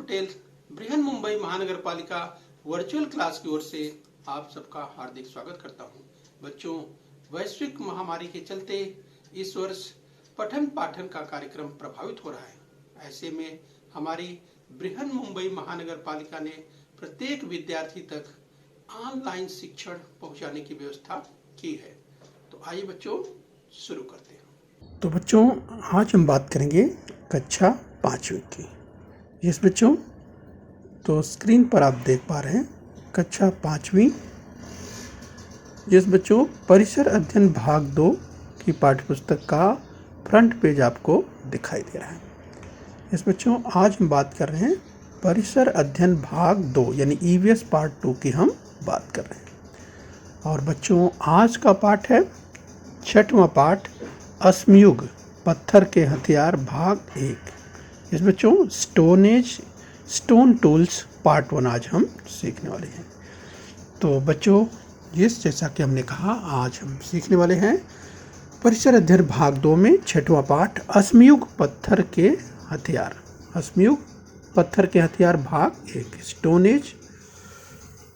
पटेल बृहन मुंबई महानगर पालिका virtual class की ओर से आप सबका हार्दिक स्वागत करता हूं। बच्चों, वैश्विक महामारी के चलते इस वर्ष पठन पाठन का कार्यक्रम प्रभावित हो रहा है। ऐसे में हमारी बृहन मुंबई महानगर पालिका ने प्रत्येक विद्यार्थी तक ऑनलाइन शिक्षण पहुंचाने की व्यवस्था की है। तो आइए बच्चों शुरू करते हैं। तो बच्चों, आज हम बात करेंगे कक्षा 5वीं की। यस बच्चों, तो स्क्रीन पर आप देख पा रहे हैं कक्षा 5वीं। यस बच्चों, परिसर अध्ययन भाग 2 की पाठ्यपुस्तक का फ्रंट पेज आपको दिखाई दे रहा है। यस बच्चों, आज हम बात कर रहे हैं परिसर अध्ययन भाग 2 यानी ईवीएस पार्ट 2 की हम बात कर रहे हैं। और बच्चों, आज का पाठ है 6वां पाठ, अश्मयुग पत्थर के हथियार भाग 1। इस बच्चों, stone age stone tools part 1 आज हम सीखने वाले हैं। तो बच्चों, जैसा कि हमने कहा, आज हम सीखने वाले हैं परिसर अध्ययन भाग 2 में 6वां पाठ, अश्मयुग पत्थर के हथियार। अश्मयुग पत्थर के हथियार भाग 1, stone age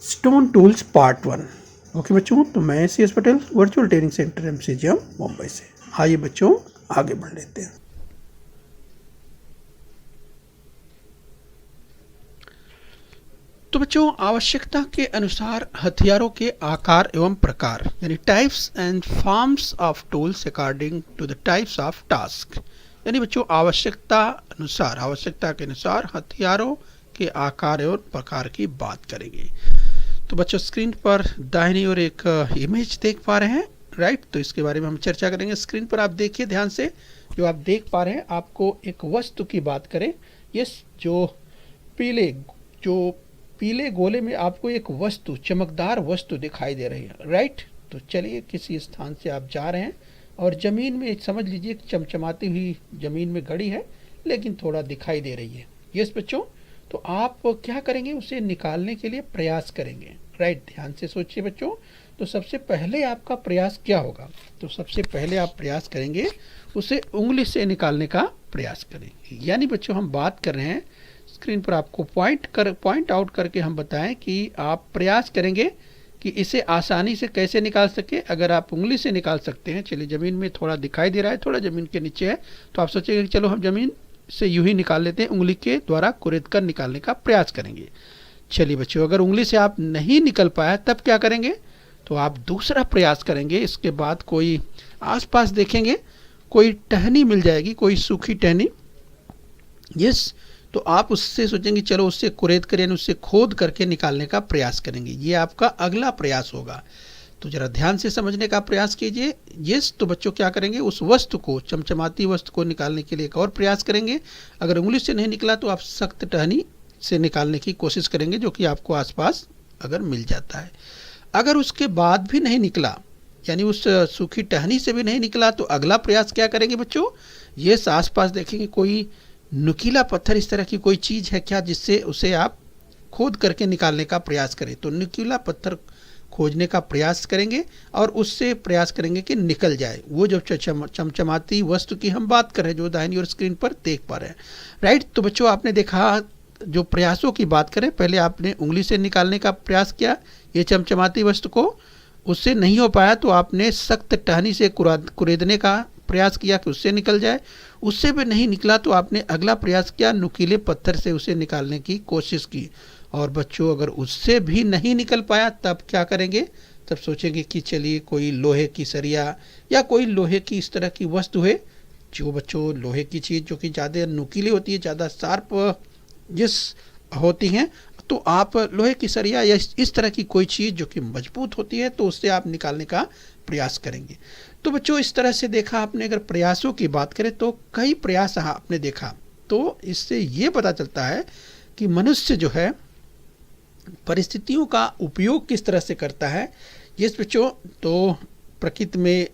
stone tools part 1। Okay बच्चों, तो मैं CS Patel virtual training centre MCGM Mumbai से। आइए बच्चों आगे बढ़ लेते हैं। तो बच्चों, आवश्यकता के अनुसार हथियारों के आकार एवं प्रकार यानी types and forms of tools according to the types of task, यानी बच्चों आवश्यकता के अनुसार हथियारों के आकार एवं प्रकार की बात करेंगे। तो बच्चों, स्क्रीन पर दाहिनी ओर एक इमेज देख पा रहे हैं, राइट। तो इसके बारे में हम चर्चा करेंगे। स्क्रीन पर आप देखिए ध्यान से, जो आप देख पा रहे हैं, आपको एक वस्तु की बात करें। यस, जो पीले गोले में आपको एक वस्तु, चमकदार वस्तु दिखाई दे रही है, राइट। तो चलिए, किसी स्थान से आप जा रहे हैं और ज़मीन में समझ लीजिए चमचमाती हुई ज़मीन में घड़ी है, लेकिन थोड़ा दिखाई दे रही है। यस बच्चों, तो आप क्या करेंगे, उसे निकालने के लिए प्रयास करेंगे, राइट। ध्यान से सोचिए बच्चों। तो सबसे पहले आपका प्रयास क्या होगा? तो सबसे पहले आप प्रयास करेंगे उसे उंगली से निकालने का प्रयास करेंगे। यानी बच्चों, हम बात कर रहे हैं, स्क्रीन पर आपको पॉइंट आउट करके हम बताएं कि आप प्रयास करेंगे कि इसे आसानी से कैसे निकाल सके। अगर आप उंगली से निकाल सकते हैं, चलिए ज़मीन में थोड़ा दिखाई दे रहा है, थोड़ा ज़मीन के नीचे है, तो आप सोचेंगे कि चलो हम ज़मीन से यूं ही निकाल लेते हैं, उंगली के द्वारा कुरेद कर निकालने का प्रयास करेंगे। चलिए बच्चों, अगर उंगली से आप नहीं निकल पाया तब क्या करेंगे? तो आप दूसरा प्रयास करेंगे। इसके बाद कोई आसपास देखेंगे, कोई टहनी मिल जाएगी, कोई सूखी टहनी। यस, तो आप उससे सोचेंगे चलो उससे कुरेद कर यानी उससे खोद करके निकालने का प्रयास करेंगे। ये आपका अगला प्रयास होगा। तो जरा ध्यान से समझने का प्रयास कीजिए। यस, तो बच्चों क्या करेंगे, उस वस्तु को, चमचमाती वस्तु को निकालने के लिए एक और प्रयास करेंगे। अगर उंगली से नहीं निकला तो आप सख्त टहनी से निकालने की कोशिश करेंगे, जो कि आपको आसपास अगर मिल जाता है। अगर उसके बाद भी नहीं निकला, यानी उस सूखी टहनी से भी नहीं निकला, तो अगला प्रयास क्या करेंगे बच्चों? ये आसपास देखेंगे कोई नुकीला पत्थर, इस तरह की कोई चीज़ है क्या जिससे उसे आप खोद करके निकालने का प्रयास करें। तो नुकीला पत्थर खोजने का प्रयास करेंगे और उससे प्रयास करेंगे कि निकल जाए वो जो चमचमाती वस्तु की हम बात कर रहे हैं, जो दाहिनी ओर स्क्रीन पर देख पा रहे हैं, राइट। तो बच्चों, आपने देखा, जो प्रयासों की बात करें, पहले आपने उंगली से निकालने का प्रयास किया ये चमचमाती वस्तु को, उससे नहीं हो पाया तो आपने सख्त टहनी से कुरेदने का प्रयास किया कि उससे निकल जाए। उससे भी नहीं निकला तो आपने अगला प्रयास किया, नुकीले पत्थर से उसे निकालने की कोशिश की। और बच्चों, अगर उससे भी नहीं निकल पाया तब क्या करेंगे? तब सोचेंगे कि चलिए कोई लोहे की सरिया या कोई लोहे की इस तरह की वस्तु है, जो बच्चों लोहे की चीज़ जो कि ज़्यादा नुकीली होती है, ज़्यादा शार्प जिस होती हैं, तो आप लोहे की सरिया या इस तरह की कोई चीज़ जो कि मजबूत होती है, तो उससे आप निकालने का प्रयास करेंगे। तो बच्चों, इस तरह से देखा आपने। अगर प्रयासों की बात करें तो कई प्रयास आपने देखा, तो इससे ये पता चलता है कि मनुष्य जो है परिस्थितियों का उपयोग किस तरह से करता है। ये बच्चों, तो प्रकृति में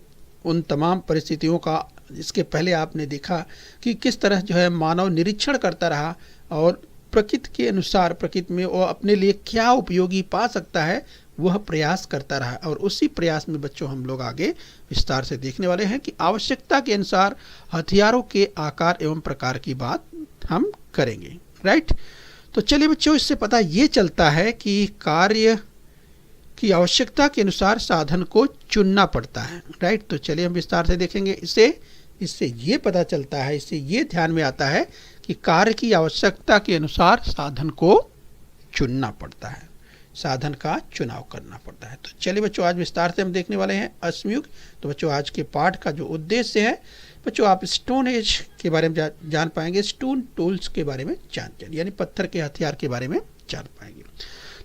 उन तमाम परिस्थितियों का इसके पहले आपने देखा कि किस तरह जो है मानव निरीक्षण करता रहा और प्रकृति के अनुसार, प्रकृति में वो अपने लिए क्या उपयोगी पा सकता है, वह प्रयास करता रहा। और उसी प्रयास में बच्चों हम लोग आगे विस्तार से देखने वाले हैं कि आवश्यकता के अनुसार हथियारों के आकार एवं प्रकार की बात हम करेंगे, राइट। तो चलिए बच्चों, इससे पता ये चलता है कि कार्य की आवश्यकता के अनुसार साधन को चुनना पड़ता है, राइट। तो चलिए हम विस्तार से देखेंगे। इससे ये पता चलता है, इससे ये ध्यान में आता है कि कार्य की आवश्यकता के अनुसार साधन को चुनना पड़ता है, साधन का चुनाव करना पड़ता है। तो चलिए बच्चों, आज विस्तार से हम देखने वाले हैं अश्मयुग। तो बच्चों, आज के पाठ का जो उद्देश्य है बच्चों, आप स्टोन एज के बारे में जान पाएंगे, स्टोन टूल्स के बारे में जान यानी पत्थर के हथियार के बारे में जान पाएंगे।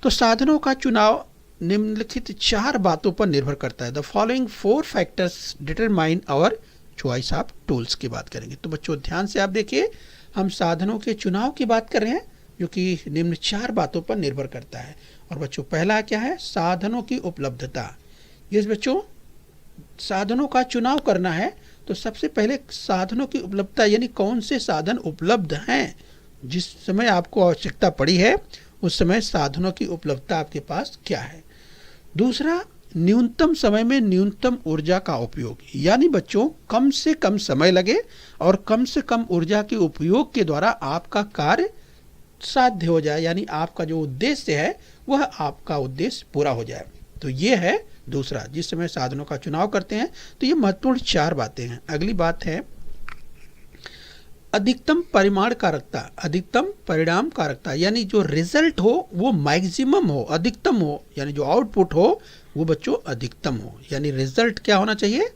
तो साधनों का चुनाव निम्नलिखित 4 बातों पर निर्भर करता है। The following 4 factors determine our choice of tools की बात करेंगे। तो बच्चों ध्यान से आप देखिए, हम साधनों के चुनाव की बात कर रहे हैं जो कि निम्न 4 बातों पर निर्भर करता है। और बच्चों पहला क्या है? साधनों की उपलब्धता। यस बच्चों, साधनों का चुनाव करना है तो सबसे पहले साधनों की उपलब्धता, यानी कौन से साधन उपलब्ध हैं। जिस समय आपको आवश्यकता पड़ी है उस समय साधनों की उपलब्धता आपके पास क्या है। दूसरा, न्यूनतम समय में न्यूनतम ऊर्जा का उपयोग, यानी बच्चों कम से कम समय लगे और कम से कम ऊर्जा के उपयोग के द्वारा आपका कार्य साध्य हो जाए, यानी आपका जो उद्देश्य है वह आपका उद्देश्य पूरा हो जाए। तो ये है दूसरा, जिस समय साधनों का चुनाव करते हैं। तो ये महत्वपूर्ण 4 बातें हैं। अगली बात है अधिकतम परिमाण कारकता, अधिकतम परिणाम कारकता, यानी जो रिजल्ट हो वो मैक्सिमम हो, अधिकतम हो, यानी जो आउटपुट हो वो बच्चों अधिकतम हो। यानी रिजल्ट क्या होना चाहिए?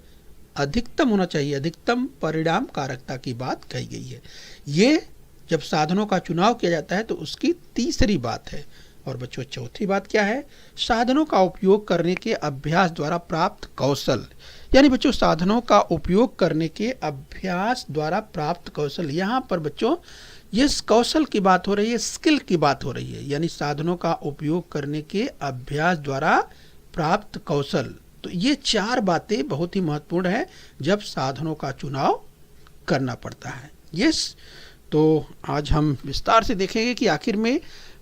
अधिकतम होना चाहिए। अधिकतम परिणाम कारकता की बात कही गई है। ये जब साधनों का चुनाव किया जाता है तो उसकी तीसरी बात है। और बच्चों चौथी बात क्या है? साधनों का उपयोग करने के अभ्यास द्वारा प्राप्त कौशल, यानी बच्चों साधनों का उपयोग करने के अभ्यास द्वारा प्राप्त कौशल। यहाँ पर बच्चों ये कौशल की बात हो रही है, स्किल की बात हो रही है, यानी साधनों का उपयोग करने के अभ्यास द्वारा प्राप्त कौशल। तो ये 4 बातें बहुत ही महत्वपूर्ण है जब साधनों का चुनाव करना पड़ता है। यस, तो आज हम विस्तार से देखेंगे कि आखिर में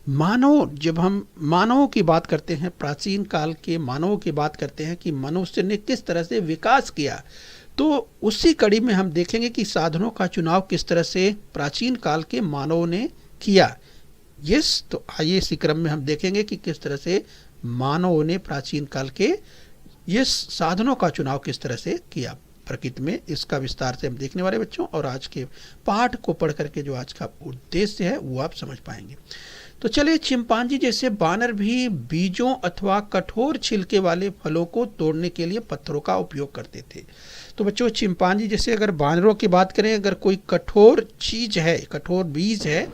मानव, जब हम मानवों की बात करते हैं, प्राचीन काल के मानवों की बात करते हैं कि मनुष्य ने किस तरह से विकास किया, तो उसी कड़ी में हम देखेंगे कि साधनों का चुनाव किस तरह से प्राचीन काल के मानवों ने किया। यस, तो आइए इसी क्रम में हम देखेंगे कि किस तरह से मानवों ने प्राचीन काल के ये साधनों का चुनाव किस तरह से किया प्रकृति में। इसका विस्तार से हम देखने वाले बच्चों, और आज के पाठ को पढ़ करके जो आज का उद्देश्य है वो आप समझ पाएंगे। तो चलिए, चिंपांजी जैसे बानर भी बीजों अथवा कठोर छिलके वाले फलों को तोड़ने के लिए पत्थरों का उपयोग करते थे। तो बच्चों चिंपांजी जैसे अगर बानरों की बात करें, अगर कोई कठोर चीज है, कठोर बीज है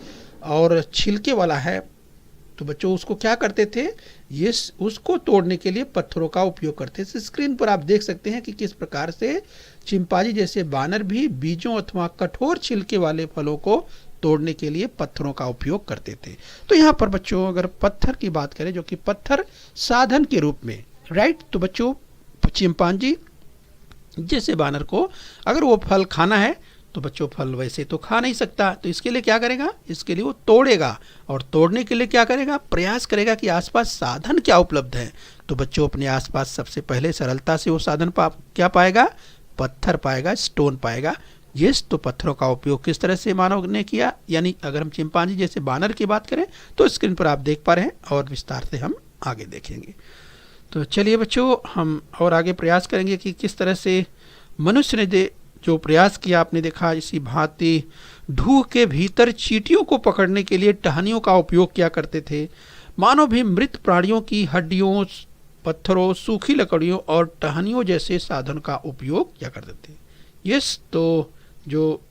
और छिलके वाला है, तो बच्चों उसको क्या करते थे? ये उसको तोड़ने के लिए पत्थरों का उपयोग करते थे। स्क्रीन पर आप देख सकते हैं कि किस प्रकार से चिंपांजी जैसे बानर भी बीजों अथवा कठोर छिलके वाले फलों को तोड़ने के लिए पत्थरों का उपयोग करते थे। तो यहाँ पर बच्चों अगर पत्थर की बात करें, जो कि पत्थर साधन के रूप में, राइट, तो बच्चों चिंपांजी जैसे बानर को अगर वो फल खाना है तो बच्चों फल वैसे तो खा नहीं सकता, तो इसके लिए क्या करेगा? इसके लिए वो तोड़ेगा, और तोड़ने के लिए क्या करेगा? प्रयास करेगा कि आसपास साधन क्या उपलब्ध है। तो बच्चों अपने आसपास सबसे पहले सरलता से वो साधन क्या पाएगा? पत्थर पाएगा, स्टोन पाएगा। यस, तो पत्थरों का उपयोग किस तरह से मानव ने किया, यानी अगर हम चिंपांजी जैसे बानर की बात करें तो स्क्रीन पर आप देख पा रहे हैं, और विस्तार से हम आगे देखेंगे। तो चलिए बच्चों, हम और आगे प्रयास करेंगे कि किस तरह से मनुष्य ने जो प्रयास किया, आपने देखा इसी भांति ढूह के भीतर चींटियों को पकड़ने के लिए टहनियों का उपयोग किया करते थे। मानव भी मृत प्राणियों की हड्डियों, पत्थरों, सूखी लकड़ियों और टहनियों जैसे साधन का उपयोग किया करते थे। यस, तो जो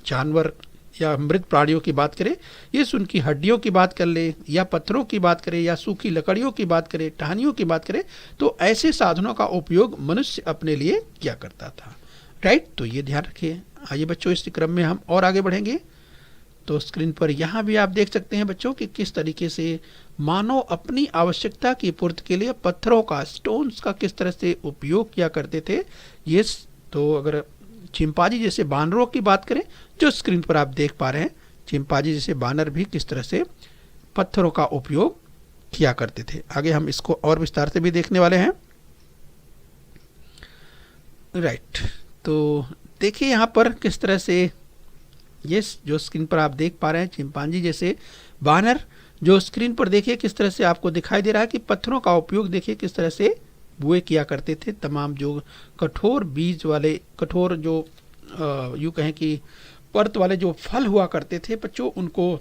जानवर या मृत प्राणियों की बात करें, ये उनकी हड्डियों की बात कर ले, या पत्थरों की बात करें, या सूखी लकड़ियों की बात करें, टहनियों की बात करें, तो ऐसे साधनों का उपयोग मनुष्य अपने लिए किया करता था। राइट, तो ये ध्यान रखिए। आइए बच्चों, इस क्रम में हम और आगे बढ़ेंगे। तो स्क्रीन पर यहाँ भी आप देख सकते हैं बच्चों कि किस तरीके से मानव अपनी आवश्यकता की पूर्ति के लिए पत्थरों का, स्टोन्स का किस तरह से उपयोग किया करते थे। ये तो अगर चिंपांजी जैसे बानरों की बात करें, जो स्क्रीन पर आप देख पा रहे हैं, चिंपांजी जैसे बानर भी किस तरह से पत्थरों का उपयोग किया करते थे। आगे हम इसको और विस्तार से भी देखने वाले हैं। राइट, तो देखिए यहाँ पर किस तरह से ये जो स्क्रीन पर आप देख पा रहे हैं, चिंपांजी जैसे वानर जो स्क्रीन पर देखिए किस तरह से आपको दिखाई दे रहा है कि पत्थरों का उपयोग देखिए किस तरह से बुए किया करते थे। तमाम जो कठोर बीज वाले, कठोर जो यूँ कहें कि परत वाले जो फल हुआ करते थे बच्चों, उनको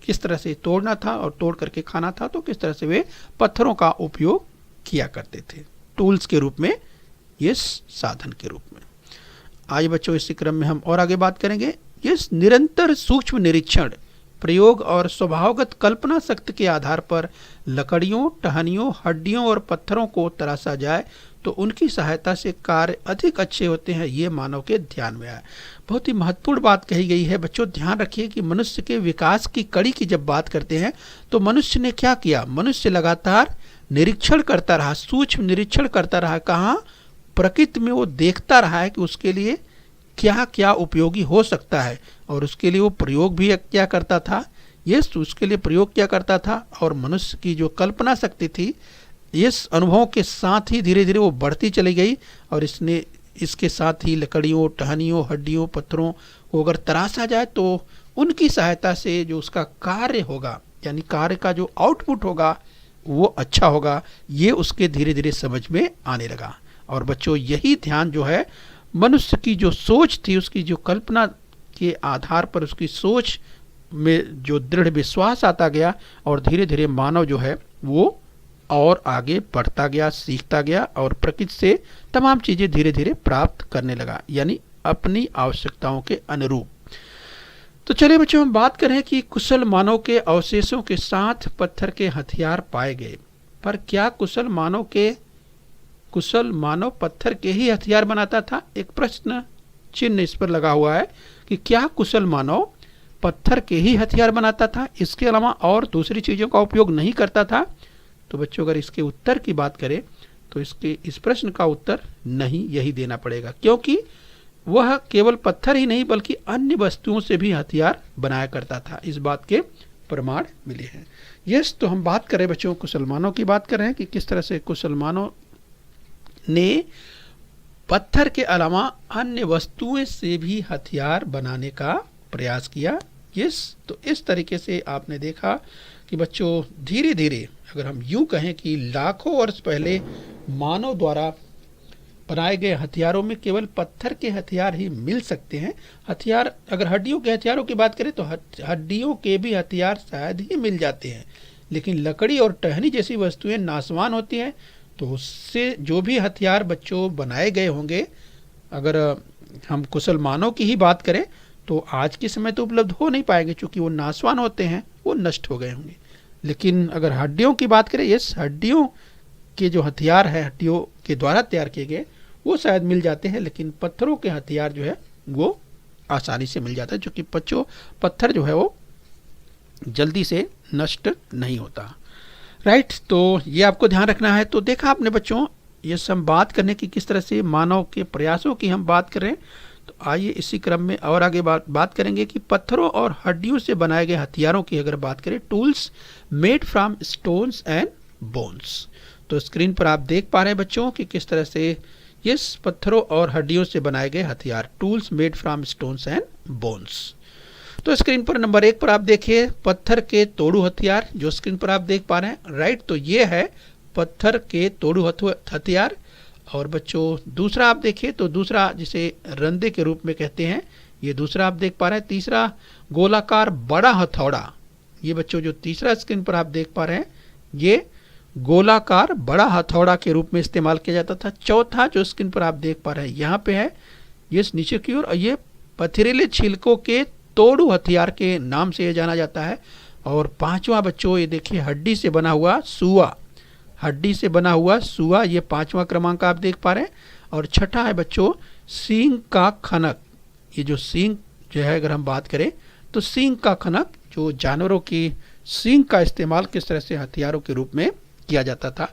किस तरह से तोड़ना था और तोड़ करके खाना था, तो किस तरह से वे पत्थरों का उपयोग किया करते थे टूल्स के रूप में, ये साधन के रूप में। आज बच्चों इसी क्रम में हम और आगे बात करेंगे। ये निरंतर सूक्ष्म निरीक्षण, प्रयोग और स्वभावगत कल्पना शक्ति के आधार पर लकड़ियों, टहनियों, हड्डियों और पत्थरों को तराशा जाए तो उनकी सहायता से कार्य अधिक अच्छे होते हैं, ये मानव के ध्यान में आया। बहुत ही महत्वपूर्ण बात कही गई है बच्चों। ध्यान रखिए कि मनुष्य के विकास की कड़ी की जब बात करते हैं तो मनुष्य ने क्या किया, मनुष्य लगातार निरीक्षण करता रहा, सूक्ष्म निरीक्षण करता रहा। कहाँ? प्रकृति में वो देखता रहा है कि उसके लिए क्या क्या उपयोगी हो सकता है, और उसके लिए वो प्रयोग भी क्या करता था, उसके लिए प्रयोग क्या करता था। और मनुष्य की जो कल्पना शक्ति थी, इस अनुभवों के साथ ही धीरे धीरे वो बढ़ती चली गई, और इसके साथ ही लकड़ियों, टहनियों, हड्डियों, पत्थरों को अगर तराशा जाए तो उनकी सहायता से जो उसका कार्य होगा, यानी कार्य का जो आउटपुट होगा वो अच्छा होगा, ये उसके धीरे धीरे समझ में आने लगा। और बच्चों यही ध्यान जो है मनुष्य की जो सोच थी, उसकी जो कल्पना के आधार पर उसकी सोच में जो दृढ़ विश्वास आता गया, और धीरे धीरे मानव जो है वो और आगे बढ़ता गया, सीखता गया, और प्रकृति से तमाम चीज़ें धीरे धीरे प्राप्त करने लगा, यानी अपनी आवश्यकताओं के अनुरूप। तो चलिए बच्चों हम बात करें कि कुशल मानव के अवशेषों के साथ पत्थर के हथियार पाए गए, पर क्या कुशल मानव पत्थर के ही हथियार बनाता था? एक प्रश्न चिन्ह इस पर लगा हुआ है कि क्या कुशल मानव पत्थर के ही हथियार बनाता था, इसके अलावा और दूसरी चीज़ों का उपयोग नहीं करता था? तो बच्चों अगर इसके उत्तर की बात करें तो इस प्रश्न का उत्तर नहीं, यही देना पड़ेगा, क्योंकि वह केवल पत्थर ही नहीं बल्कि अन्य वस्तुओं से भी हथियार बनाया करता था। इस बात के प्रमाण मिले हैं। यस, तो हम बात करें बच्चों कुशल मानव की बात कर रहे हैं कि किस तरह से कुशल मानव ने पत्थर के अलावा अन्य वस्तुएं से भी हथियार बनाने का प्रयास किया। यस, तो इस तरीके से आपने देखा कि बच्चों धीरे धीरे अगर हम यूं कहें कि लाखों वर्ष पहले मानव द्वारा बनाए गए हथियारों में केवल पत्थर के हथियार ही मिल सकते हैं। हथियार, अगर हड्डियों के हथियारों की बात करें तो हड्डियों के भी हथियार शायद ही मिल जाते हैं, लेकिन लकड़ी और टहनी जैसी वस्तुएं नाशवान होती हैं, तो उससे जो भी हथियार बच्चों बनाए गए होंगे, अगर हम कुशल मानव की ही बात करें तो आज के समय तो उपलब्ध हो नहीं पाएंगे, चूँकि वो नाशवान होते हैं, वो नष्ट हो गए होंगे। लेकिन अगर हड्डियों की बात करें, यस, हड्डियों के जो हथियार है हड्डियों के द्वारा तैयार किए गए वो शायद मिल जाते हैं, लेकिन पत्थरों के हथियार जो है वो आसानी से मिल जाता है, क्योंकि पत्थर जो है वो जल्दी से नष्ट नहीं होता। राइट, तो ये आपको ध्यान रखना है। तो देखा आपने बच्चों, ये सब बात करने की किस तरह से मानव के प्रयासों की हम बात कर रहे हैं। तो आइए इसी क्रम में और आगे बात करेंगे कि पत्थरों और हड्डियों से बनाए गए हथियारों की अगर बात करें, tools made from stones and bones. तो स्क्रीन पर आप देख पा रहे हैं बच्चों कि किस तरह से ये पत्थरों और हड्डियों से बनाए गए हथियार, tools made from stones and bones. तो स्क्रीन पर नंबर 1 पर आप देखिए पत्थर के तोड़ू हथियार, जो स्क्रीन पर आप देख पा रहे हैं। राइट, तो ये है पत्थर के तोड़ू हथियार। और बच्चों दूसरा आप देखिए तो दूसरा जिसे रंदे के रूप में कहते हैं, ये दूसरा आप देख पा रहे हैं। तीसरा गोलाकार बड़ा हथौड़ा, ये बच्चों जो तीसरा स्क्रीन पर आप देख पा रहे हैं, ये गोलाकार बड़ा हथौड़ा के रूप में इस्तेमाल किया जाता था। चौथा जो स्क्रीन पर आप देख पा रहे हैं यहाँ पे है, ये नीचे की ओर, और ये पथरीले छिलकों के तोड़ू हथियार के नाम से ये जाना जाता है। और पांचवा बच्चों ये देखिए हड्डी से बना हुआ सुआ, हड्डी से बना हुआ सुआ, ये 5वां क्रमांक आप देख पा रहे हैं। और छठा है बच्चों सींग का खनक, ये जो सींग जो है अगर हम बात करें तो सींग का खनक, जो जानवरों की सींग का इस्तेमाल किस तरह से हथियारों के रूप में किया जाता था।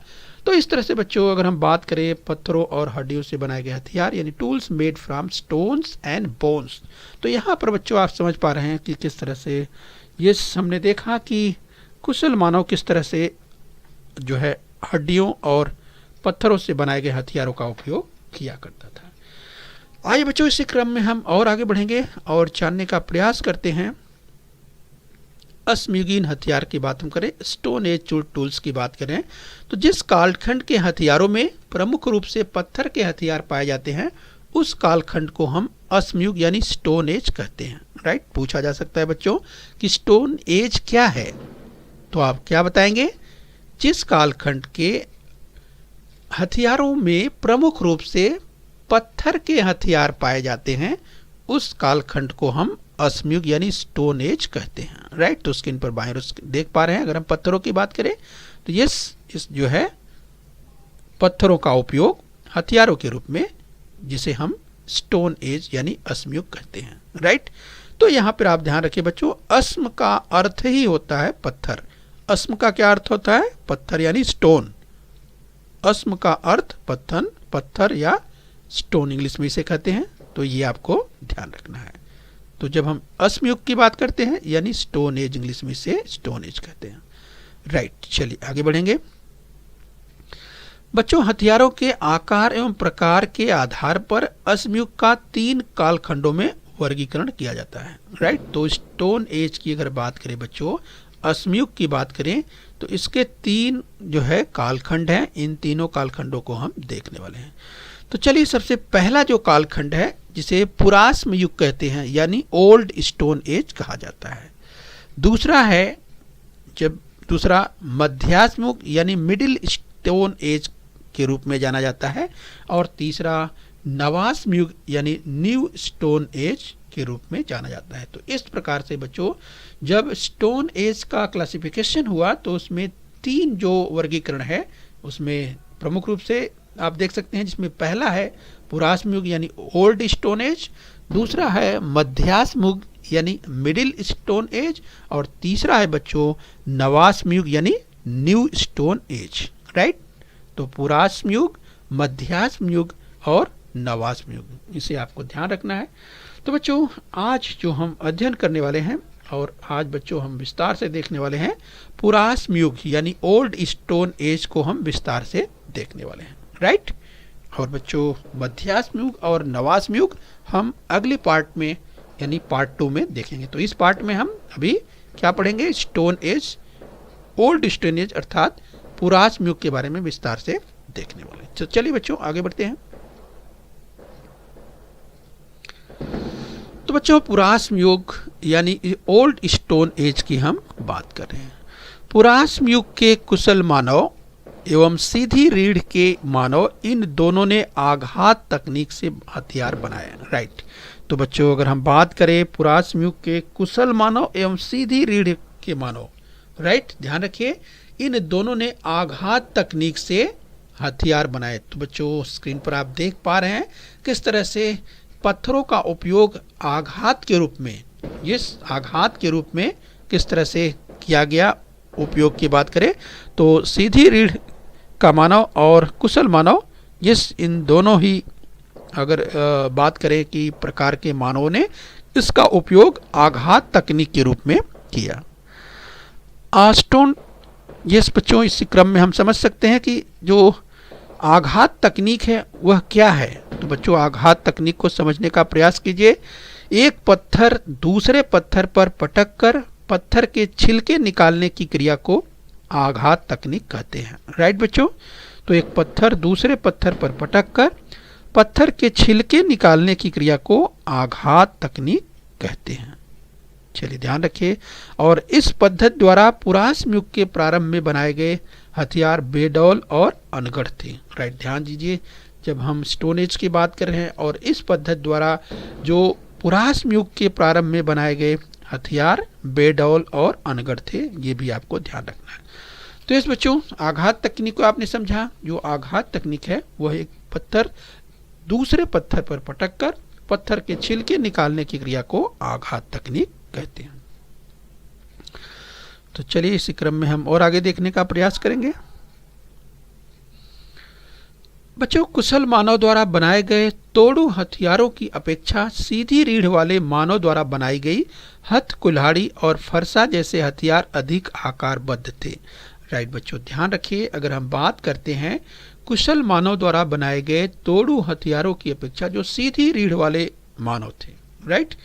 तो इस तरह से बच्चों अगर हम बात करें पत्थरों और हड्डियों से बनाए गए हथियार, यानी tools made from stones and bones, तो यहाँ पर बच्चों आप समझ पा रहे हैं कि किस तरह से ये हमने देखा कि कुशल मानव किस तरह से जो है हड्डियों और पत्थरों से बनाए गए हथियारों का उपयोग किया करता था। आइए बच्चों इसी क्रम में हम और आगे बढ़ेंगे और जानने का प्रयास करते हैं अश्मयुगीन हथियार की बात हम करें, स्टोन एज टूल्स की बात करें, तो जिस कालखंड के हथियारों में प्रमुख रूप से पत्थर के हथियार पाए जाते हैं उस कालखंड को हम अश्मयुग यानी स्टोन एज कहते हैं। राइट, पूछा जा सकता है बच्चों कि स्टोन एज क्या है, तो आप क्या बताएंगे? जिस कालखंड के हथियारों में प्रमुख रूप से पत्थर के हथियार पाए जाते हैं उस कालखंड को हम अश्मयुग यानी स्टोन एज कहते हैं। राइट, तो स्क्रीन पर बाएं देख पा रहे हैं, अगर हम पत्थरों की बात करें तो इस जो है पत्थरों का उपयोग हथियारों के रूप में, जिसे हम स्टोन एज यानी अश्मयुग कहते हैं। राइट, तो यहां पर आप ध्यान रखिए बच्चों, अश्म का अर्थ ही होता है पत्थर। अश्म का क्या अर्थ होता है? पत्थर यानी स्टोन। अश्म का अर्थ पत्थर या स्टोन इंग्लिश में इसे कहते हैं, तो ये आपको ध्यान रखना है। तो जब हम अश्मयुग की बात करते हैं यानी स्टोन एज, इंग्लिश में इसे स्टोन एज कहते हैं। राइट, चलिए आगे बढ़ेंगे बच्चों। हथियारों के आकार एवं प्रकार के आधार पर अश्मयुग का 3 कालखंडों में वर्गीकरण किया जाता है। राइट, तो स्टोन एज की अगर बात करें बच्चों, अश्मयुग की बात करें तो इसके 3 जो है कालखंड हैं, इन तीनों कालखंडों को हम देखने वाले हैं। तो चलिए, सबसे पहला जो कालखंड है जिसे पुरास्म युग कहते हैं यानी ओल्ड स्टोन एज कहा जाता है। दूसरा मध्यास्म युग यानी मिडिल स्टोन एज के रूप में जाना जाता है, और तीसरा नवास्म युग यानी न्यू स्टोन एज के रूप में जाना जाता है। तो इस प्रकार से बच्चों, जब स्टोन एज का क्लासिफिकेशन हुआ तो उसमें 3 जो वर्गीकरण है उसमें प्रमुख रूप से आप देख सकते हैं, जिसमें पहला है पुरास्म युग यानी ओल्ड स्टोन एज, दूसरा है मध्यास्म युग यानी मिडिल स्टोन एज, और तीसरा है बच्चों नवास्म युग यानी न्यू स्टोन एज। राइट, तो पुरास्म युग, मध्यास्म युग और नवास्म युग, इसे आपको ध्यान रखना है। तो बच्चों, आज जो हम अध्ययन करने वाले हैं और आज बच्चों हम विस्तार से देखने वाले हैं पुरास्म युग यानी ओल्ड स्टोन एज को हम विस्तार से देखने वाले हैं। राइट, और बच्चों मध्यास्म युग और नवास्म युग हम अगले पार्ट में यानी पार्ट 2 में देखेंगे। तो इस पार्ट में हम अभी क्या पढ़ेंगे? Stone age, old stone age अर्थात पुरास्म युग के बारे में विस्तार से देखने वाले। तो चलिए बच्चों आगे बढ़ते हैं। तो बच्चों, पुरास्म युग यानी ओल्ड स्टोन एज की हम बात कर रहे हैं। पुरास्म युग के कुशल मानव एवं सीधी रीढ़ के मानव, इन दोनों ने आघात तकनीक से हथियार बनाए। राइट, तो बच्चों अगर हम बात करें पुरास्म युग के कुशल मानव एवं सीधी रीढ़ के मानव, राइट, ध्यान रखिए इन दोनों ने आघात तकनीक से हथियार बनाए। तो बच्चों स्क्रीन पर आप देख पा रहे हैं किस तरह से पत्थरों का उपयोग आघात के रूप में, इस आघात के रूप में किस तरह से किया गया। उपयोग की बात करें तो सीधी रीढ़ का मानव और कुशल मानव, इन दोनों ही अगर बात करें कि प्रकार के मानवों ने इसका उपयोग आघात तकनीक के रूप में किया। स्टोन, यस बच्चों, इसी क्रम में हम समझ सकते हैं कि जो आघात तकनीक है वह क्या है। तो बच्चों आघात तकनीक को समझने का प्रयास कीजिए। एक पत्थर दूसरे पत्थर पर पटक कर पत्थर के छिलके निकालने की क्रिया को आघात तकनीक कहते हैं। राइट बच्चों, तो एक पत्थर दूसरे पत्थर पर पटक कर पत्थर के छिलके निकालने की क्रिया को आघात तकनीक कहते हैं। चलिए ध्यान रखिए। और इस पद्धति द्वारा पुरास्म युग के प्रारंभ में बनाए गए हथियार बेडौल और अनगढ़ थे। राइट, ध्यान दीजिए, जब हम स्टोन एज की बात कर रहे हैं और इस पद्धति द्वारा जो पुरास्म युग के प्रारंभ में बनाए गए हथियार बेडौल और अनगढ़ थे, ये भी आपको ध्यान रखना है। तो इस बच्चों आघात तकनीक को आपने समझा। जो आघात तकनीक है वह एक पत्थर दूसरे पत्थर पर पटक कर पत्थर के छिलके निकालने की क्रिया को आघात तकनीक कहते हैं। तो चलिए इसी क्रम में हम और आगे देखने का प्रयास करेंगे। बच्चों, कुशल मानव द्वारा बनाए गए तोड़ू हथियारों की अपेक्षा सीधी रीढ़ वाले मानव द्वारा बनाई गई हथ, कुल्हाड़ी और फरसा जैसे हथियार अधिक आकारबद्ध थे। राइट बच्चों, ध्यान रखिए, अगर हम बात करते हैं कुशल मानव द्वारा बनाए गए तोड़ू हथियारों की अपेक्षा जो सीधी रीढ़ वाले मानव थे, राइट,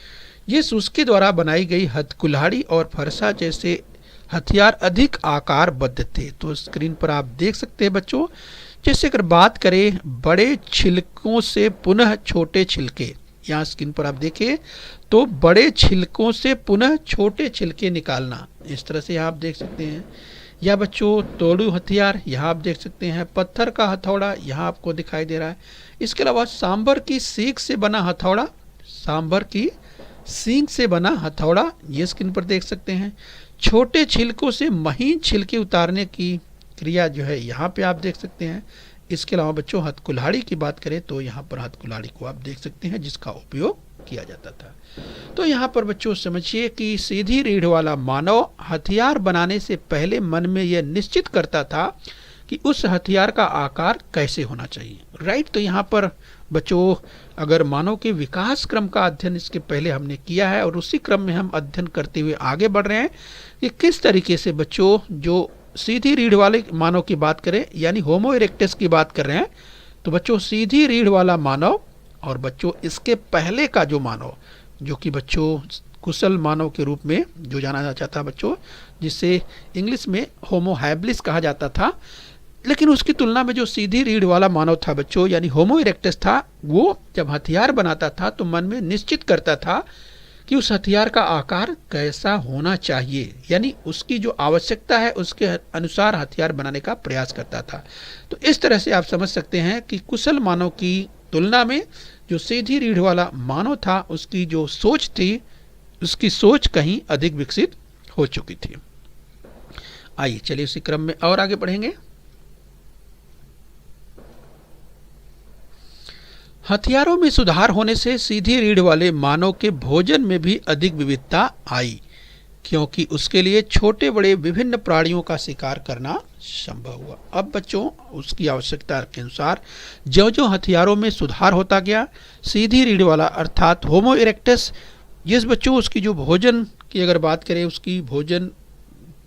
ये उसके द्वारा बनाई गई हथकुल्हाड़ी और फरसा जैसे हथियार अधिक आकारबद्ध थे। तो स्क्रीन पर आप देख सकते हैं बच्चों, जैसे अगर बात करें बड़े छिलकों से पुनः छोटे छिलके, यहाँ स्क्रीन पर आप देखें तो बड़े छिलकों से पुनः छोटे छिलके निकालना, इस तरह से यहाँ आप देख सकते हैं। या बच्चों तोड़ू हथियार, यहाँ आप देख सकते हैं। पत्थर का हथौड़ा यहाँ आपको दिखाई दे रहा है। इसके अलावा सांभर की सीख से बना हथौड़ा, सांभर की सींग से बना हथौड़ा, ये स्क्रीन पर देख सकते हैं। छोटे छिलकों से महीन छिलके उतारने की क्रिया जो है यहाँ पे आप देख सकते हैं। इसके अलावा बच्चों हथकुल्हाड़ी की बात करें तो यहाँ पर हथकुल्हाड़ी को आप देख सकते हैं जिसका उपयोग किया जाता था। तो यहाँ पर बच्चों समझिए कि सीधी रीढ़ वाला मानव हथियार बनाने से पहले मन में यह निश्चित करता था कि उस हथियार का आकार कैसे होना चाहिए। राइट, तो यहाँ पर बच्चों अगर मानव के विकास क्रम का अध्ययन इसके पहले हमने किया है और उसी क्रम में हम अध्ययन करते हुए आगे बढ़ रहे हैं कि किस तरीके से बच्चों जो सीधी रीढ़ वाले मानव की बात करें यानी होमो इरेक्टस की बात कर रहे हैं, तो बच्चों सीधी रीढ़ वाला मानव और बच्चों इसके पहले का जो मानव जो कि बच्चों कुशल मानव के रूप में जो जाना जाता था बच्चों, जिसे इंग्लिश में होमो हैबिलिस कहा जाता था, लेकिन उसकी तुलना में जो सीधी रीढ़ वाला मानव था बच्चों यानी होमो इरेक्टस था, वो जब हथियार बनाता था तो मन में निश्चित करता था कि उस हथियार का आकार कैसा होना चाहिए, यानी उसकी जो आवश्यकता है उसके अनुसार हथियार बनाने का प्रयास करता था। तो इस तरह से आप समझ सकते हैं कि कुशल मानव की तुलना में जो सीधी रीढ़ वाला मानव था उसकी जो सोच थी, उसकी सोच कहीं अधिक विकसित हो चुकी थी। आइए चलिए उसी क्रम में और आगे बढ़ेंगे। हथियारों में सुधार होने से सीधी रीढ़ वाले मानव के भोजन में भी अधिक विविधता आई, क्योंकि उसके लिए छोटे बड़े विभिन्न प्राणियों का शिकार करना संभव हुआ। अब बच्चों उसकी आवश्यकता के अनुसार जो जो हथियारों में सुधार होता गया, सीधी रीढ़ वाला अर्थात होमो इरेक्टस, जिस बच्चों उसकी जो भोजन की अगर बात करें, उसकी भोजन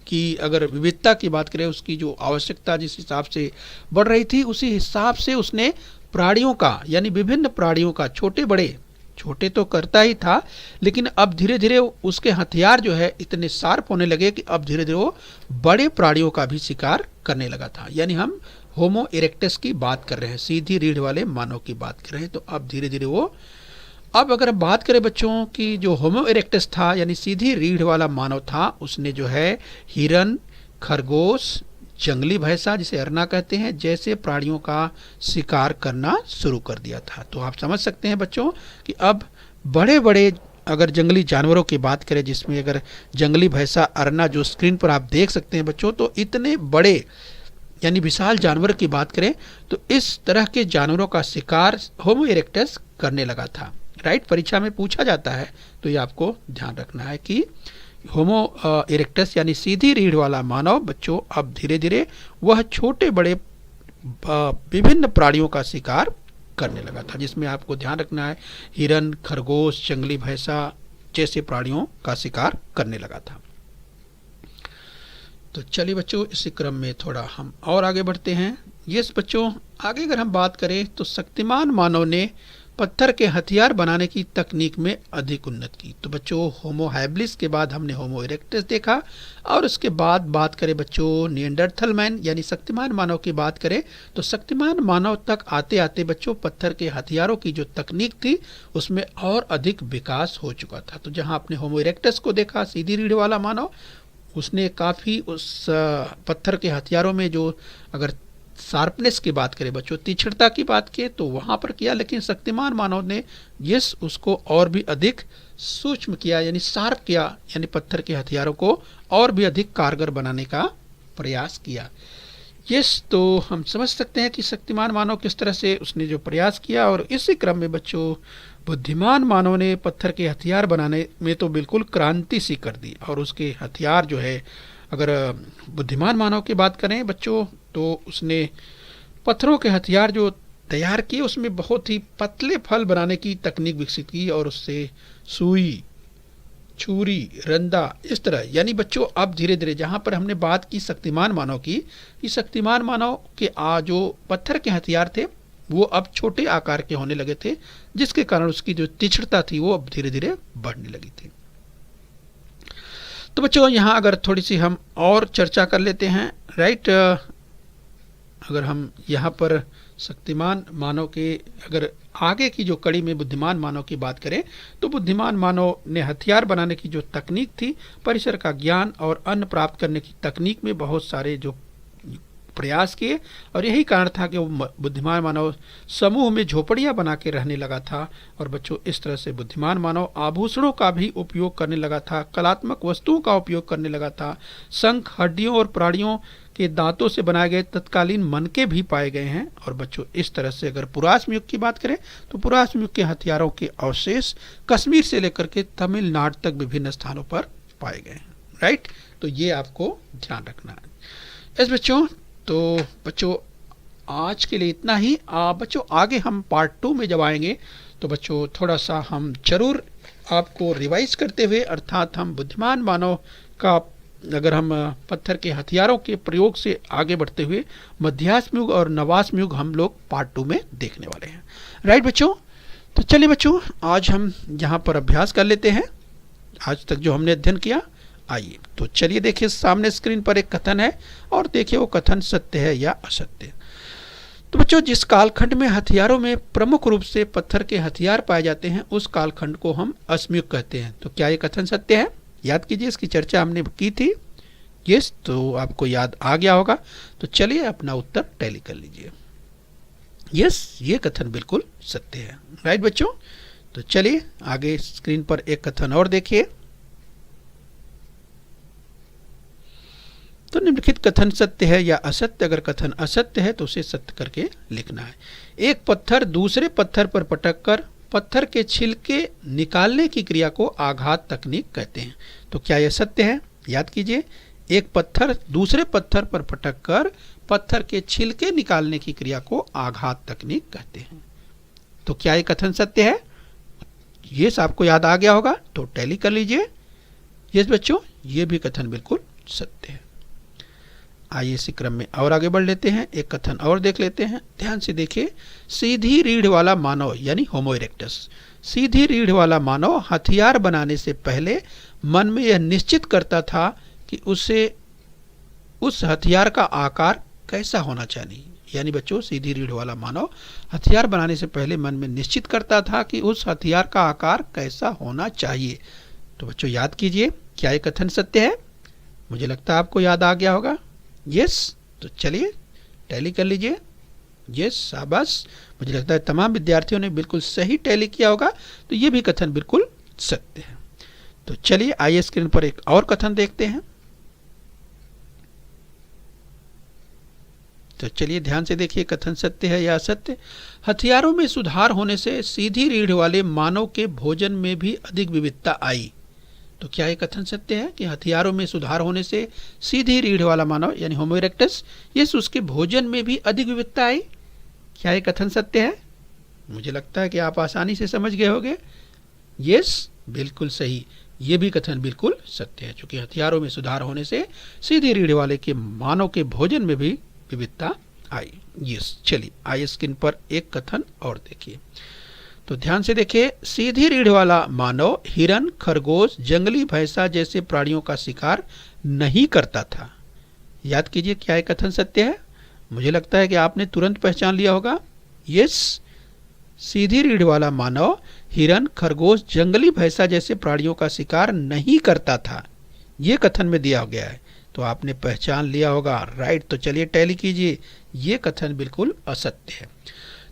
की अगर विविधता की बात करें, उसकी जो आवश्यकता जिस हिसाब से बढ़ रही थी उसी हिसाब से उसने प्राणियों का यानी विभिन्न प्राणियों का छोटे बड़े, छोटे तो करता ही था लेकिन अब धीरे धीरे उसके हथियार जो है इतने शार्प होने लगे कि अब धीरे धीरे वो बड़े प्राणियों का भी शिकार करने लगा था। यानी हम होमो इरेक्टस की बात कर रहे हैं, सीधी रीढ़ वाले मानव की बात कर रहे हैं। तो अब धीरे धीरे वो, अब अगर बात करें बच्चों की जो होमो इरेक्टस था यानी सीधी रीढ़ वाला मानव था, उसने जो है हिरन, खरगोश, जंगली भैंसा जिसे अरना कहते हैं जैसे प्राणियों का शिकार करना शुरू कर दिया था। तो आप समझ सकते हैं बच्चों कि अब बड़े बड़े अगर जंगली जानवरों की बात करें, जिसमें अगर जंगली भैंसा, अरना जो स्क्रीन पर आप देख सकते हैं बच्चों, तो इतने बड़े यानी विशाल जानवर की बात करें तो इस तरह के जानवरों का शिकार होमो इरेक्टस करने लगा था। राइट, परीक्षा में पूछा जाता है तो ये आपको ध्यान रखना है कि होमो इरेक्टस यानी सीधी रीढ़ वाला मानव बच्चों अब धीरे धीरे वह छोटे बड़े विभिन्न प्राणियों का शिकार करने लगा था, जिसमें आपको ध्यान रखना है हिरन, खरगोश, जंगली भैंसा जैसे प्राणियों का शिकार करने लगा था। तो चलिए बच्चों इसी क्रम में थोड़ा हम और आगे बढ़ते हैं। यस बच्चों, आगे अगर हम बात करें तो शक्तिमान मानव ने पत्थर के हथियार बनाने की तकनीक में अधिक उन्नति की। तो बच्चों होमो हैबिलिस के बाद हमने होमो इरेक्टस देखा और उसके बाद बात करें बच्चों निएंडरथल मैन यानी शक्तिमान मानव की बात करें तो शक्तिमान मानव तक आते आते बच्चों पत्थर के हथियारों की जो तकनीक थी उसमें और अधिक विकास हो चुका था। तो जहां आपने होमो इरेक्टस को देखा सीधी रीढ़ वाला मानव, उसने काफ़ी उस पत्थर के हथियारों में जो अगर शार्पनेस की बात करें बच्चों, तीक्ष्णता की बात की तो वहाँ पर किया, लेकिन शक्तिमान मानव ने यस उसको और भी अधिक सूक्ष्म किया यानी शार्प किया, यानी पत्थर के हथियारों को और भी अधिक कारगर बनाने का प्रयास किया। यस, तो हम समझ सकते हैं कि शक्तिमान मानव किस तरह से उसने जो प्रयास किया। और इसी क्रम में बच्चों बुद्धिमान मानव ने पत्थर के हथियार बनाने में तो बिल्कुल क्रांति सी कर दी और उसके हथियार जो है, अगर बुद्धिमान मानव की बात करें बच्चों तो उसने पत्थरों के हथियार जो तैयार किए उसमें बहुत ही पतले फल बनाने की तकनीक विकसित की और उससे सुई, छुरी, रंदा इस तरह, यानी बच्चों अब धीरे धीरे जहाँ पर हमने बात की शक्तिमान मानव की, कि शक्तिमान मानव के जो पत्थर के हथियार थे वो अब छोटे आकार के होने लगे थे, जिसके कारण उसकी जो तीक्ष्णता थी वो अब धीरे धीरे बढ़ने लगी थी। तो बच्चों यहाँ अगर थोड़ी सी हम और चर्चा कर लेते हैं, राइट। अगर हम यहाँ पर शक्तिमान मानव के अगर आगे की जो कड़ी में बुद्धिमान मानव की बात करें, तो बुद्धिमान मानव ने हथियार बनाने की जो तकनीक थी, परिसर का ज्ञान और अन्न प्राप्त करने की तकनीक में बहुत सारे जो प्रयास किए, और यही कारण था कि वो बुद्धिमान मानव समूह में झोपड़ियां बना के रहने लगा था। और बच्चों इस तरह से बुद्धिमान मानव आभूषणों का भी उपयोग करने लगा था, कलात्मक वस्तुओं का उपयोग करने लगा था। शंख हड्डियों और प्राणियों के दांतों से बनाए गए तत्कालीन मनके भी पाए गए हैं। और बच्चों इस तरह से अगर पुरास्म युग की बात करें, तो पुरास्म युग के हथियारों के अवशेष कश्मीर से लेकर के तमिलनाडु तक विभिन्न स्थानों पर पाए गए हैं, राइट। तो ये आपको ध्यान रखना है। इस बच्चों तो बच्चों आज के लिए इतना ही। बच्चों आगे हम पार्ट 2 में जब आएंगे, तो बच्चों थोड़ा सा हम जरूर आपको रिवाइज करते हुए, अर्थात हम बुद्धिमान मानव का अगर हम पत्थर के हथियारों के प्रयोग से आगे बढ़ते हुए मध्याश्म युग और नवाश्म युग हम लोग पार्ट 2 में देखने वाले हैं, राइट बच्चों। तो चलिए बच्चों आज हम यहाँ पर अभ्यास कर लेते हैं, आज तक जो हमने अध्ययन किया। आइए तो चलिए देखिए, सामने स्क्रीन पर एक कथन है और देखिए वो कथन सत्य है या असत्य। तो बच्चों जिस कालखंड में हथियारों में प्रमुख रूप से पत्थर के हथियार पाए जाते हैं, उस कालखंड को हम अश्मयुग कहते हैं। तो क्या ये कथन सत्य है? याद कीजिए, इसकी चर्चा हमने की थी। यस, तो आपको याद आ गया होगा। तो चलिए अपना उत्तर टैली कर लीजिए। यस, ये कथन बिल्कुल सत्य है, राइट बच्चों। तो चलिए आगे स्क्रीन पर एक कथन और देखिए। तो निम्नलिखित कथन सत्य है या असत्य? अगर कथन असत्य है तो उसे सत्य करके लिखना है। एक पत्थर दूसरे पत्थर पर पटक कर पत्थर के छिलके निकालने की क्रिया को आघात तकनीक कहते हैं। तो क्या यह सत्य है? याद कीजिए, एक पत्थर दूसरे पत्थर पर पटक कर पत्थर के छिलके निकालने की क्रिया को आघात तकनीक कहते हैं। तो क्या यह कथन सत्य है? ये आपको याद आ गया होगा, तो टैली कर लीजिए। यस बच्चों, ये भी कथन बिल्कुल सत्य है। आइए इसी क्रम में और आगे बढ़ लेते हैं, एक कथन और देख लेते हैं। ध्यान से देखिए, सीधी रीढ़ वाला मानव यानी होमो इरेक्टस, सीधी रीढ़ वाला मानव हथियार बनाने से पहले मन में यह निश्चित करता था कि उसे उस हथियार का आकार कैसा होना चाहिए। यानी बच्चों सीधी रीढ़ वाला मानव हथियार बनाने से पहले मन में निश्चित करता था कि उस हथियार का आकार कैसा होना चाहिए। तो बच्चों याद कीजिए, क्या ये कथन सत्य है? मुझे लगता है आपको याद आ गया होगा। यस, तो चलिए टैली कर लीजिए। यस, शाबाश, मुझे लगता है तमाम विद्यार्थियों ने बिल्कुल सही टैली किया होगा। तो ये भी कथन बिल्कुल सत्य है। तो चलिए आइए स्क्रीन पर एक और कथन देखते हैं। तो चलिए ध्यान से देखिए, कथन सत्य है या असत्य? हथियारों में सुधार होने से सीधी रीढ़ वाले मानव के भोजन में भी अधिक विविधता आई। तो क्या ये कथन सत्य है कि हथियारों में सुधार होने से सीधी रीढ़ वाला मानव यानी होमो इरेक्टस, यस, उसके भोजन में भी अधिक विविधता आई? क्या ये कथन सत्य है? मुझे लगता है कि आप आसानी से समझ गए होंगे। यस, बिल्कुल सही, ये भी कथन बिल्कुल सत्य है, क्योंकि हथियारों में सुधार होने से सीधी रीढ़ वाले के मानव के भोजन में भी विविधता आई। यस, चलिए आइए स्क्रीन पर एक कथन और देखिए। तो ध्यान से देखिए, सीधी रीढ़ वाला मानव हिरन, खरगोश, जंगली भैंसा जैसे प्राणियों का शिकार नहीं करता था। याद कीजिए, क्या ये कथन सत्य है? मुझे लगता है कि आपने तुरंत पहचान लिया होगा। यस, सीधी रीढ़ वाला मानव हिरन, खरगोश, जंगली भैंसा जैसे प्राणियों का शिकार नहीं करता था, ये कथन में दिया गया है। तो आपने पहचान लिया होगा, राइट। तो चलिए टैली कीजिए, ये कथन बिल्कुल असत्य है।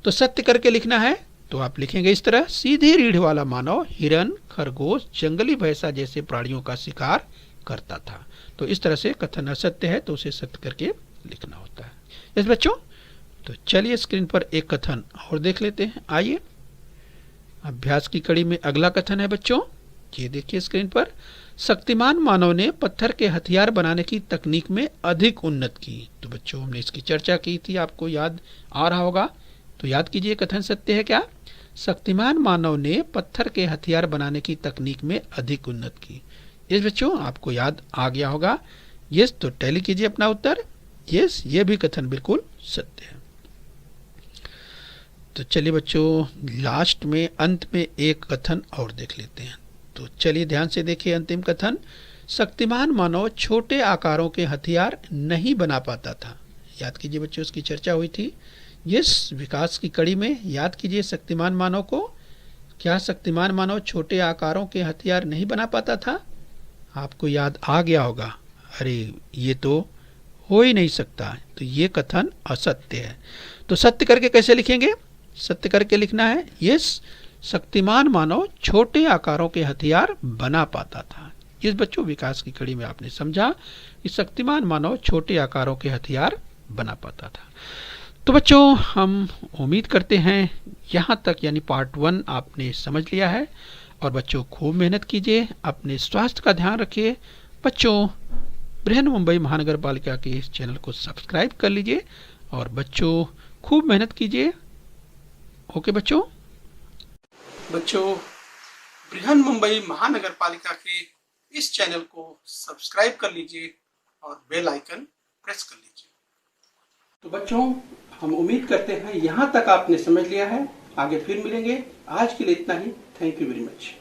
तो सत्य करके लिखना है, तो आप लिखेंगे इस तरह, सीधी रीढ़ वाला मानव हिरन, खरगोश, जंगली भैंसा जैसे प्राणियों का शिकार करता था। तो इस तरह से कथन असत्य है, तो उसे सत्य करके लिखना होता है। यस बच्चों, तो चलिए स्क्रीन पर एक कथन और देख लेते हैं। आइए, अभ्यास की कड़ी में अगला कथन है बच्चों, ये देखिए स्क्रीन पर। शक्तिमान मानव ने पत्थर के हथियार बनाने की तकनीक में अधिक उन्नत की। तो बच्चों हमने इसकी चर्चा की थी, आपको याद आ रहा होगा। तो याद कीजिए, कथन सत्य है क्या? शक्तिमान मानव ने पत्थर के हथियार बनाने की तकनीक में अधिक उन्नत की। यस बच्चों, आपको याद आ गया होगा। यस, तो टैली कीजिए अपना उत्तर। यस, ये भी कथन बिल्कुल सत्य है। तो चलिए बच्चों, लास्ट में अंत में एक कथन और देख लेते हैं। तो चलिए ध्यान से देखिए अंतिम कथन। शक्तिमान मानव छोटे आकारों के हथियार नहीं बना पाता था। याद कीजिए बच्चों, उसकी चर्चा हुई थी इस विकास की कड़ी में। याद कीजिए शक्तिमान मानव को, क्या शक्तिमान मानव छोटे आकारों के हथियार नहीं बना पाता था? आपको याद आ गया होगा, अरे ये तो हो ही नहीं सकता, तो ये कथन असत्य है। तो सत्य करके कैसे लिखेंगे? सत्य करके लिखना है, यस शक्तिमान मानव छोटे आकारों के हथियार बना पाता था। इस बच्चों विकास की कड़ी में आपने समझा कि शक्तिमान मानव छोटे आकारों के हथियार बना पाता था। तो बच्चों हम उम्मीद करते हैं यहाँ तक यानी पार्ट 1 आपने समझ लिया है। और बच्चों खूब मेहनत कीजिए, अपने स्वास्थ्य का ध्यान रखिए। बच्चों बृहन्मुंबई महानगर पालिका के इस चैनल को सब्सक्राइब कर लीजिए और बच्चों खूब मेहनत कीजिए। ओके बच्चों बृहन्मुंबई महानगर पालिका के इस चैनल को सब्सक्राइब कर लीजिए और बेल आइकन प्रेस कर लीजिए। तो बच्चों हम उम्मीद करते हैं यहाँ तक आपने समझ लिया है। आगे फिर मिलेंगे, आज के लिए इतना ही। Thank you very much.